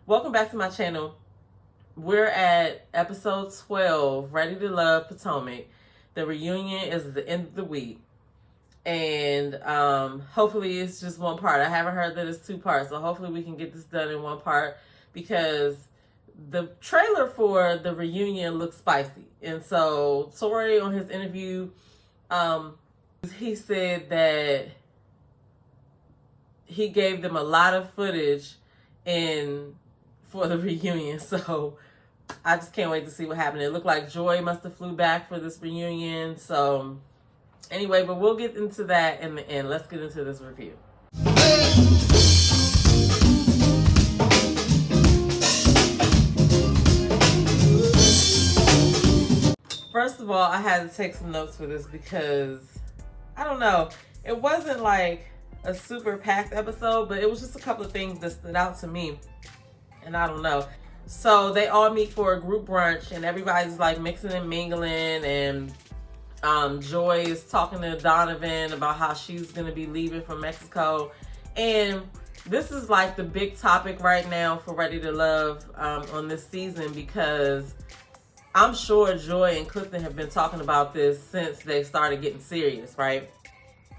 Welcome back to my channel. We're at episode 12, Ready to Love Potomac. The reunion is at the end of the week. And hopefully it's just one part. I haven't heard that it's two parts, so hopefully we can get this done in one part because the trailer for the reunion looks spicy. And so Tori, on his interview, he said that he gave them a lot of footage for the reunion. So I just can't wait to see what happened. It looked like Joy must have flew back for this reunion. So anyway, but we'll get into that in the end. Let's get into this review. First of all, I had to take some notes for this because, I don't know, it wasn't like a super packed episode, but it was just a couple of things that stood out to me. And I don't know. So they all meet for a group brunch and everybody's like mixing and mingling, and Joy is talking to Donovan about how she's going to be leaving for Mexico. And this is like the big topic right now for Ready to Love on this season, because I'm sure Joy and Clifton have been talking about this since they started getting serious, right?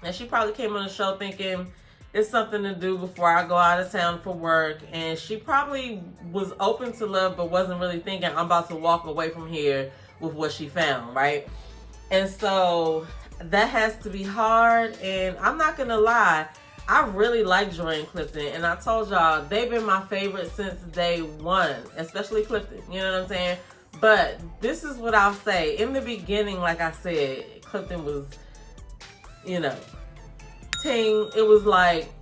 And she probably came on the show thinking it's something to do before I go out of town for work. And she probably was open to love, but wasn't really thinking I'm about to walk away from here with what she found, right? And so that has to be hard. And I'm not going to lie, I really like Joy and Clifton. And I told y'all, they've been my favorite since day one, especially Clifton. You know what I'm saying? But this is what I'll say. In the beginning, like I said, Clifton was, you know, ting. It was like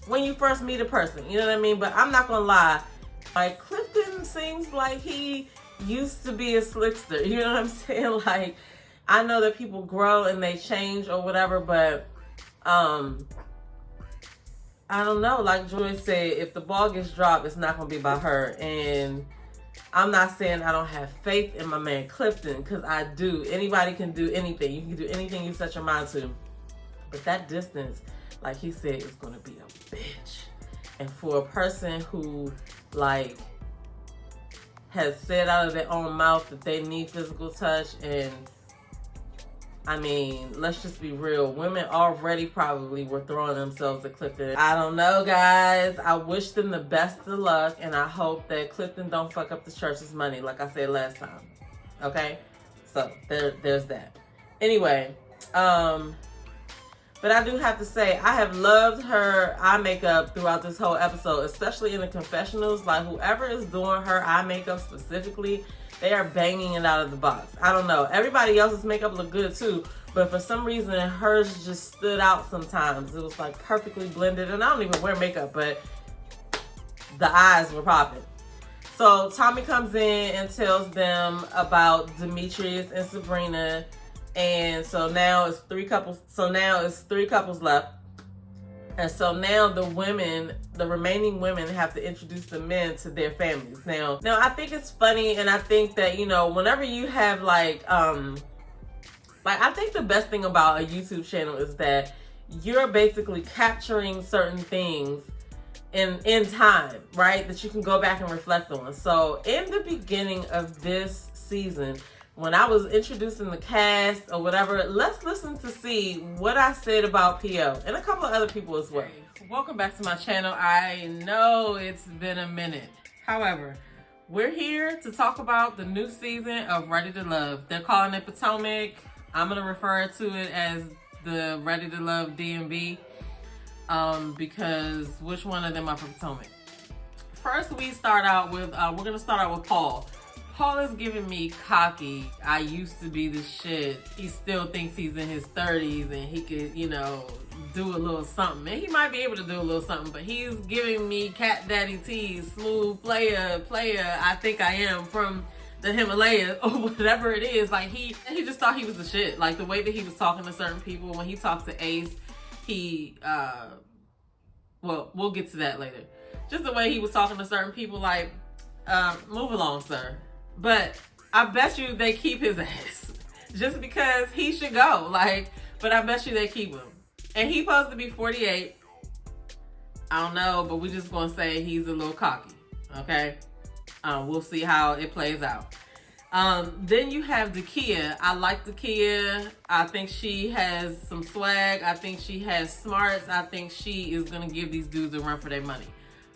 when you first meet a person, you know what I mean? But I'm not gonna lie, like Clifton seems like he used to be a slickster. You know what I'm saying? Like, I know that people grow and they change or whatever, but I don't know. Like Joy said, if the ball gets dropped, it's not gonna be by her. And I'm not saying I don't have faith in my man Clifton, because I do. Anybody can do anything. You can do anything you set your mind to. But that distance, like he said, is going to be a bitch. And for a person who, like, has said out of their own mouth that they need physical touch, and I mean, let's just be real. Women already probably were throwing themselves at Clifton. I don't know, guys. I wish them the best of luck, and I hope that Clifton don't fuck up the church's money, like I said last time. Okay? So, there's that. Anyway, but I do have to say, I have loved her eye makeup throughout this whole episode, especially in the confessionals. Like, whoever is doing her eye makeup specifically, they are banging it out of the box. I don't know. Everybody else's makeup looked good too, but for some reason hers just stood out sometimes. It was like perfectly blended, and I don't even wear makeup, but the eyes were popping. So Tommy comes in and tells them about Demetrius and Sabrina, and so now it's three couples. So now it's three couples left. And so now the remaining women have to introduce the men to their families. Now I think it's funny, and I think that, you know, whenever you have like I think the best thing about a YouTube channel is that you're basically capturing certain things in time, right? That you can go back and reflect on. So in the beginning of this season, when I was introducing the cast or whatever, let's listen to see what I said about P.O. and a couple of other people as well. Welcome back to my channel. I know it's been a minute. However, we're here to talk about the new season of Ready to Love. They're calling it Potomac. I'm going to refer to it as the Ready to Love DMV because which one of them are from Potomac? First, we start out with, we're going to start out with Paul. Paul is giving me cocky. I used to be the shit. He still thinks he's in his 30s and he could, you know, do a little something. And he might be able to do a little something, but he's giving me cat daddy tease, smooth player, I think I am from the Himalayas or whatever it is. Like he just thought he was the shit. Like the way that he was talking to certain people. When he talks to Ace, he, well, we'll get to that later. Just the way he was talking to certain people, like, move along, sir. But I bet you they keep his ass just because he should go. Like, but I bet you they keep him. And he's supposed to be 48. I don't know, but we're just going to say he's a little cocky. Okay, we'll see how it plays out. Then you have Dakia. I like Dakia. I think she has some swag. I think she has smarts. I think she is gonna give these dudes a run for their money.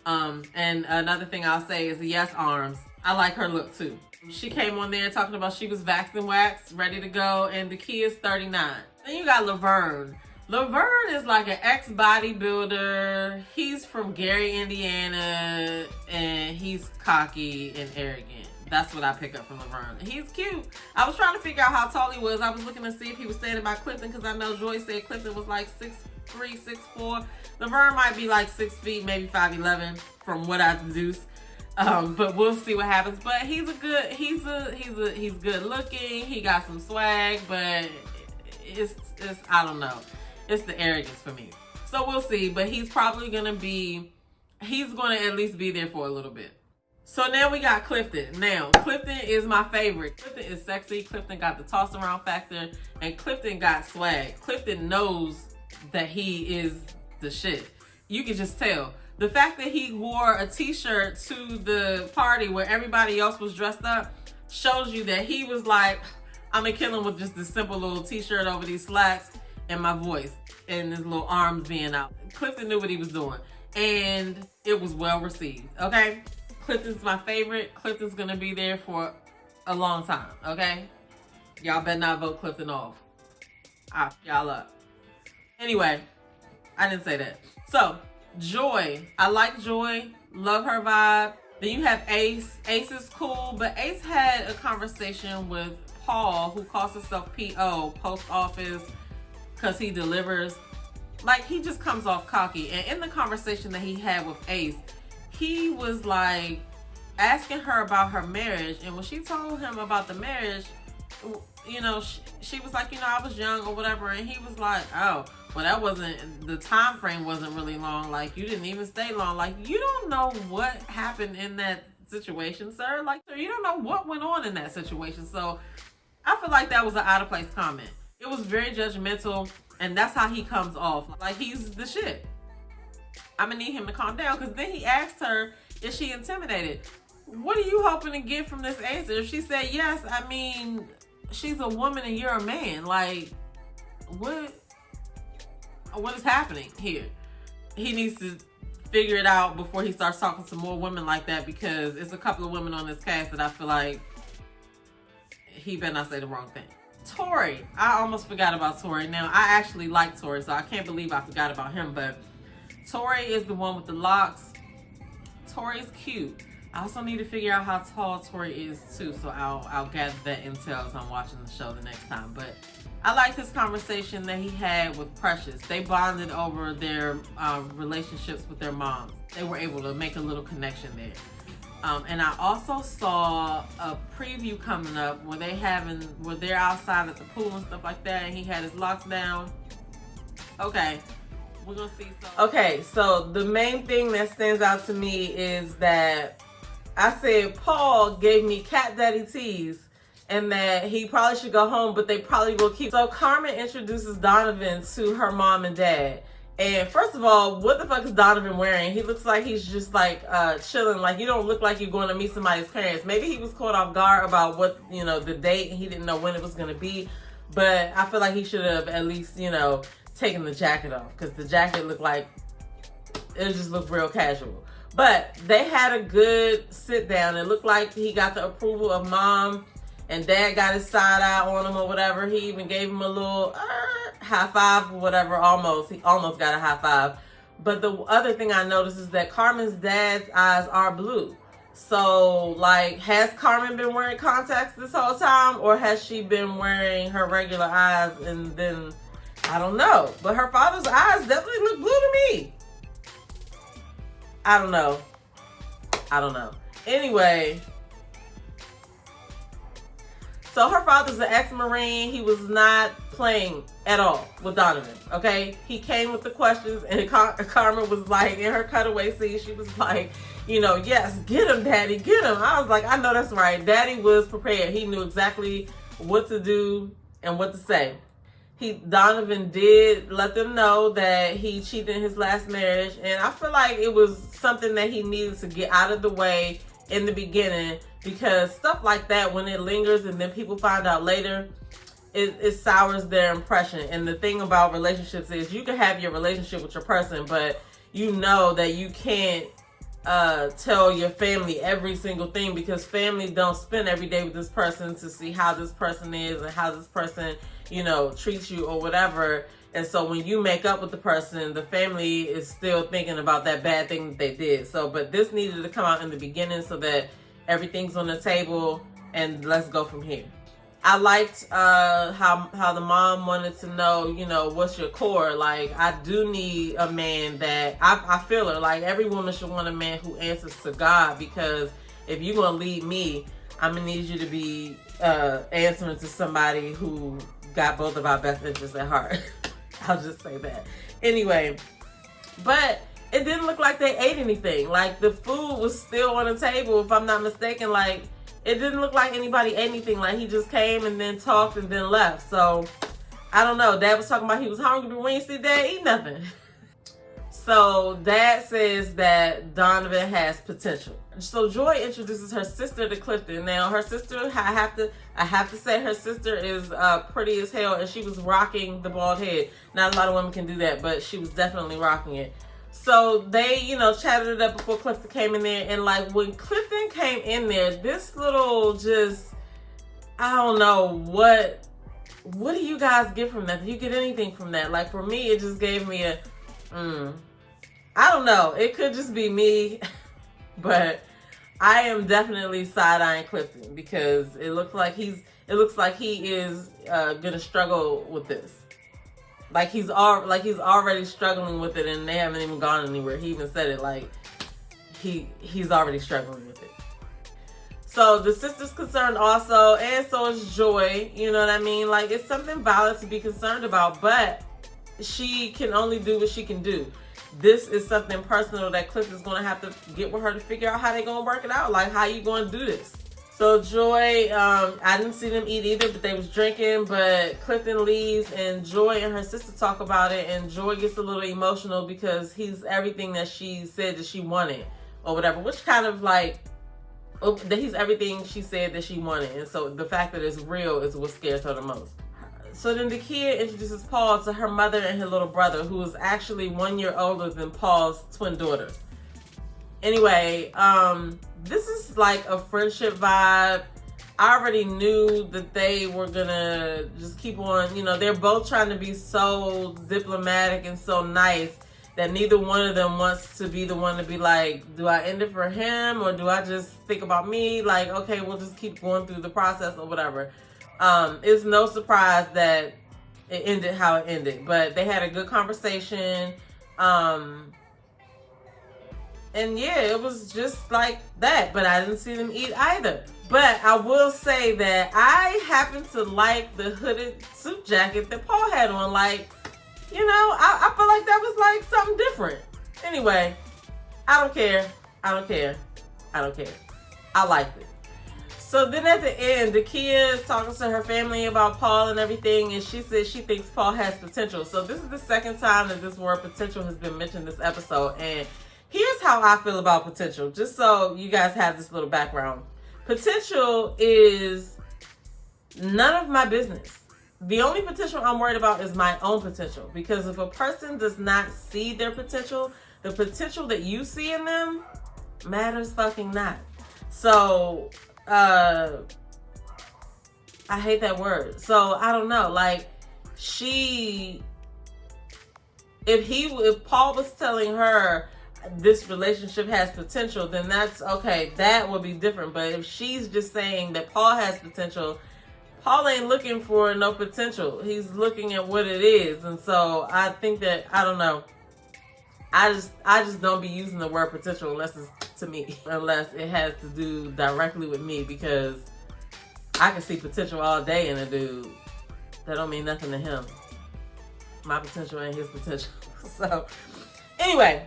And another thing I'll say is yes, arms. I like her look too. She came on there talking about she was vaxxed and waxed, ready to go, and Dakia's 39. Then you got Laverne. Laverne is like an ex-bodybuilder. He's from Gary, Indiana, and he's cocky and arrogant. That's what I pick up from Laverne. He's cute. I was trying to figure out how tall he was. I was looking to see if he was standing by Clifton because I know Joy said Clifton was like 6'3", 6'4". Laverne might be like 6 feet, maybe 5'11", from what I deduced. But we'll see what happens. But he's good looking. He got some swag, but it's I don't know. It's the arrogance for me. So we'll see. But he's probably gonna at least be there for a little bit. So now we got Clifton. Now, Clifton is my favorite. Clifton is sexy. Clifton got the toss around factor. And Clifton got swag. Clifton knows that he is the shit. You can just tell. The fact that he wore a t-shirt to the party where everybody else was dressed up shows you that he was like, I'm gonna kill him with just this simple little t-shirt over these slacks and my voice and his little arms being out. Clifton knew what he was doing. And it was well received, okay? Clifton's my favorite. Clifton's gonna be there for a long time, okay? Y'all better not vote Clifton off. I'll f y'all up. Anyway, I didn't say that. So, Joy. I like Joy. Love her vibe. Then you have Ace. Ace is cool, but Ace had a conversation with Paul, who calls himself P.O., post office, because he delivers. Like, he just comes off cocky. And in the conversation that he had with Ace, he was like asking her about her marriage, and when she told him about the marriage, you know, she was like, you know, I was young or whatever, and he was like, oh, well, that wasn't, the time frame wasn't really long, like, you didn't even stay long, like, you don't know what happened in that situation, sir, like, you don't know what went on in that situation. So I feel like that was an out of place comment. It was very judgmental, and that's how he comes off, like he's the shit. I'm gonna need him to calm down, because then he asked her, is she intimidated? What are you hoping to get from this answer? If she said yes, I mean, she's a woman and you're a man. Like, what is happening here? He needs to figure it out before he starts talking to more women like that, because it's a couple of women on this cast that I feel like he better not say the wrong thing. Tori. I almost forgot about Tori. Now, I actually like Tori, so I can't believe I forgot about him, but Tori is the one with the locks. Tori's cute. I also need to figure out how tall Tori is too, so I'll gather that intel as I'm watching the show the next time. But I like this conversation that he had with Precious. They bonded over their relationships with their moms. They were able to make a little connection there. And I also saw a preview coming up where they're outside at the pool and stuff like that, and he had his locks down. Okay. We're gonna see. Okay, so the main thing that stands out to me is that I said Paul gave me cat daddy tease and that he probably should go home, but they probably will keep. So Carmen introduces Donovan to her mom and dad. And first of all, what the fuck is Donovan wearing? He looks like he's just like chilling. Like, you don't look like you're going to meet somebody's parents. Maybe he was caught off guard about what, you know, the date, and he didn't know when it was going to be. But I feel like he should have at least, you know, taking the jacket off, because the jacket looked like it just looked real casual. But they had a good sit down. It looked like he got the approval of mom, and dad got his side eye on him or whatever. He even gave him a little high five or whatever. He almost got a high five. But the other thing I noticed is that Carmen's dad's eyes are blue. So, like, has Carmen been wearing contacts this whole time, or has she been wearing her regular eyes and then, I don't know. But her father's eyes definitely look blue to me. I don't know. Anyway, so her father's an ex-Marine. He was not playing at all with Donovan, okay? He came with the questions, and Carmen was like, in her cutaway scene, she was like, you know, yes, get him, daddy, get him. I was like, I know that's right. Daddy was prepared. He knew exactly what to do and what to say. Donovan did let them know that he cheated in his last marriage, and I feel like it was something that he needed to get out of the way in the beginning, because stuff like that, when it lingers and then people find out later, it sours their impression. And the thing about relationships is you can have your relationship with your person, but you know that you can't tell your family every single thing, because family don't spend every day with this person to see how this person is and how this person, you know, treats you or whatever. And so when you make up with the person, the family is still thinking about that bad thing that they did. So, but this needed to come out in the beginning so that everything's on the table, and let's go from here. I liked how the mom wanted to know, you know, what's your core. Like, I do need a man that, I feel her, like every woman should want a man who answers to God, because if you're going to lead me, I'm going to need you to be answering to somebody who got both of our best interests at heart. I'll just say that. Anyway, but it didn't look like they ate anything. Like, the food was still on the table, if I'm not mistaken. Like, it didn't look like anybody ate anything. Like, he just came and then talked and then left. So, I don't know. Dad was talking about he was hungry, but we ain't see Dad eat nothing. So, Dad says that Donovan has potential. So, Joy introduces her sister to Clifton. Now, her sister, I have to say her sister is pretty as hell, and she was rocking the bald head. Not a lot of women can do that, but she was definitely rocking it. So they, you know, chatted it up before Clifton came in there. And like, when Clifton came in there, this little just, I don't know, what do you guys get from that? Do you get anything from that? Like, for me, it just gave me a, I don't know. It could just be me, but I am definitely side-eyeing Clifton, because it looks like he is gonna struggle with this. Like he's already struggling with it, and they haven't even gone anywhere. He even said it, like he's already struggling with it. So the sister's concerned also, and so is Joy. You know what I mean? Like, it's something valid to be concerned about, but she can only do what she can do. This is something personal that Clifton's going to have to get with her to figure out how they're going to work it out. Like, how you going to do this? So Joy, I didn't see them eat either, but they was drinking. But Clifton leaves, and Joy and her sister talk about it, and Joy gets a little emotional because he's everything that she said that she wanted or whatever, which kind of like, that he's everything she said that she wanted. And so the fact that it's real is what scares her the most. So then the kid introduces Paul to her mother and her little brother, who is actually 1 year older than Paul's twin daughters. Anyway, this is like a friendship vibe. I already knew that they were gonna just keep on, you know, they're both trying to be so diplomatic and so nice that neither one of them wants to be the one to be like, do I end it for him or do I just think about me? Like, okay, we'll just keep going through the process or whatever. It's no surprise that it ended how it ended, but they had a good conversation. And yeah, it was just like that, but I didn't see them eat either. But I will say that I happen to like the hooded suit jacket that Paul had on. Like, you know, I feel like that was like something different. Anyway, I don't care. I liked it. So then at the end, the kid is talking to her family about Paul and everything, and she says she thinks Paul has potential. So this is the second time that this word potential has been mentioned this episode, and here's how I feel about potential, just so you guys have this little background. Potential is none of my business. The only potential I'm worried about is my own potential, because if a person does not see their potential, the potential that you see in them matters fucking not. So, I hate that word. So, I don't know, like, if Paul was telling her this relationship has potential, then that's okay. That would be different. But if she's just saying that Paul has potential, Paul ain't looking for no potential. He's looking at what it is. And so I think that, I don't know. I just don't be using the word potential unless it's to me, unless it has to do directly with me, because I can see potential all day in a dude. That don't mean nothing to him. My potential ain't his potential. So anyway,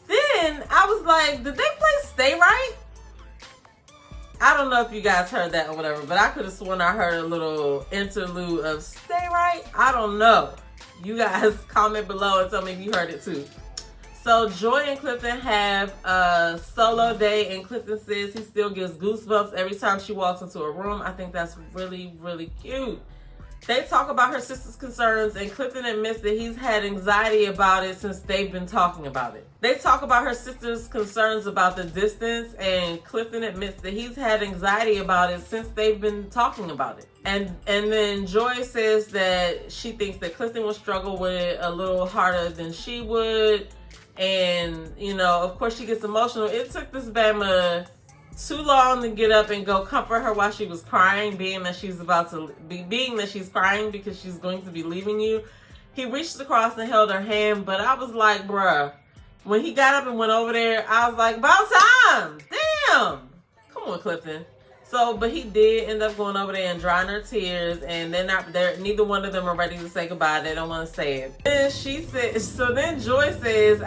then I was like, did they play Stay Right? I don't know if you guys heard that or whatever, but I could have sworn I heard a little interlude of "Stay Right." I don't know. You guys comment below and tell me if you heard it too. So Joy and Clifton have a solo day, and Clifton says he still gets goosebumps every time she walks into a room. I think that's really, really cute. They talk about her sister's concerns, and Clifton admits that he's had anxiety about it since they've been talking about it. They talk about her sister's concerns about the distance, and Clifton admits that he's had anxiety about it since they've been talking about it. And then Joy says that she thinks that Clifton will struggle with it a little harder than she would. And, you know, of course she gets emotional. It took this Bama too long to get up and go comfort her while she was crying, being that she's crying because she's going to be leaving you. He reached across and held her hand, but I was like, bruh, when he got up and went over there, I was like, about time. Damn. Come on, Clifton. So, but he did end up going over there and drying her tears, and neither one of them are ready to say goodbye. They don't want to say it. And she said, so then Joy says,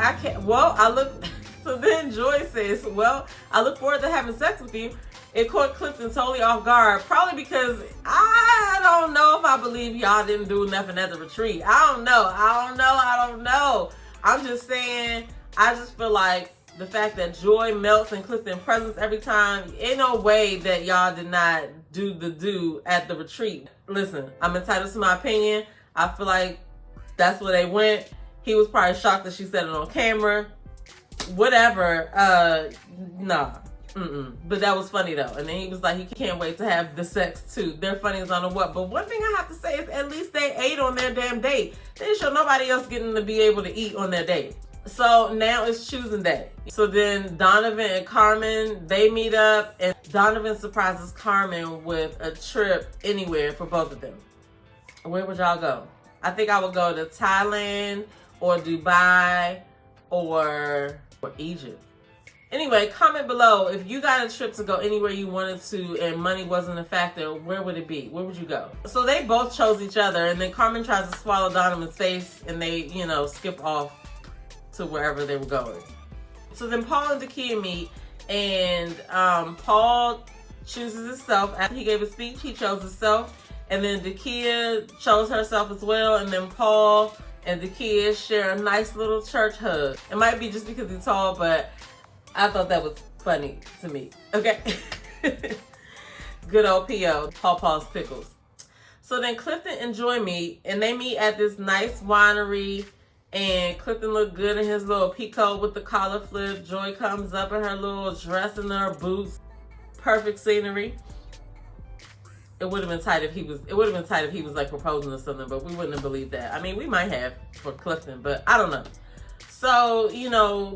So then Joy says, well, I look forward to having sex with you. It caught Clifton totally off guard, probably because I don't know if I believe y'all didn't do nothing at the retreat. I don't know. I'm just saying, I just feel like the fact that Joy melts in Clifton's presence every time, ain't no way that y'all did not do at the retreat. Listen, I'm entitled to my opinion. I feel like that's where they went. He was probably shocked that she said it on camera. Whatever. Nah. But that was funny though. And then he was like, he can't wait to have the sex too. They're funny as I don't know what. But one thing I have to say is at least they ate on their damn date. They didn't show nobody else getting to be able to eat on their date. So now it's choosing day. So then Donovan and Carmen, they meet up, and Donovan surprises Carmen with a trip anywhere for both of them. Where would y'all go? I think I would go to Thailand or Dubai or Egypt. Anyway, comment below if you got a trip to go anywhere you wanted to and money wasn't a factor, where would it be? Where would you go? So they both chose each other, and then Carmen tries to swallow Donovan's face, and they, skip off to wherever they were going. So then Paul and Dakia meet, and Paul chooses himself. After he gave a speech, he chose himself, and then Dakia chose herself as well, and then Paul and Dakia share a nice little church hug. It might be just because he's tall, but I thought that was funny to me. Okay. Good old P.O. Paul's Pickles. So then Clifton and Joy meet, and they meet at this nice winery, and Clifton looked good in his little peacoat with the collar flip. Joy comes up in her little dress and her boots. Perfect scenery. It would have been tight if he was like proposing or something, but we wouldn't have believed that. I mean, we might have for Clifton, but I don't know. So,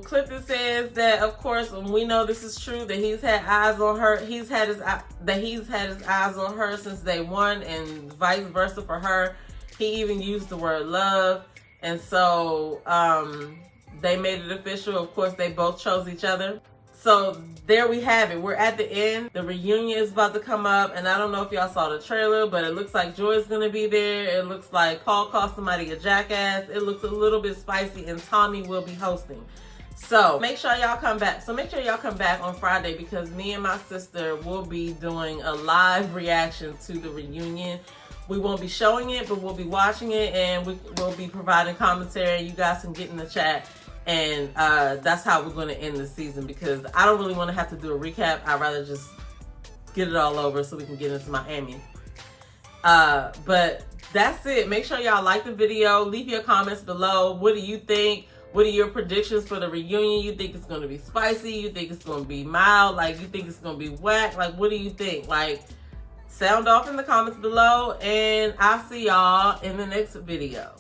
Clifton says that, of course, we know this is true, that he's had eyes on her. He's had his eyes on her since day one, and vice versa for her. He even used the word love. And so they made it official. Of course, they both chose each other. So there we have it. We're at the end. The reunion is about to come up, and I don't know if y'all saw the trailer, but it looks like Joy's gonna be there. It looks like Paul called somebody a jackass. It looks a little bit spicy, and Tommy will be hosting. So make sure y'all come back. On Friday, because me and my sister will be doing a live reaction to the reunion. We won't be showing it, but we'll be watching it, and we'll be providing commentary. You guys can get in the chat. And that's how we're going to end the season, because I don't really want to have to do a recap. I'd rather just get it all over so we can get into Miami. But that's it. Make sure y'all like the video. Leave your comments below. What do you think? What are your predictions for the reunion? You think it's going to be spicy? You think it's going to be mild? Like, you think it's going to be whack? Like, what do you think? Like, sound off in the comments below, and I'll see y'all in the next video.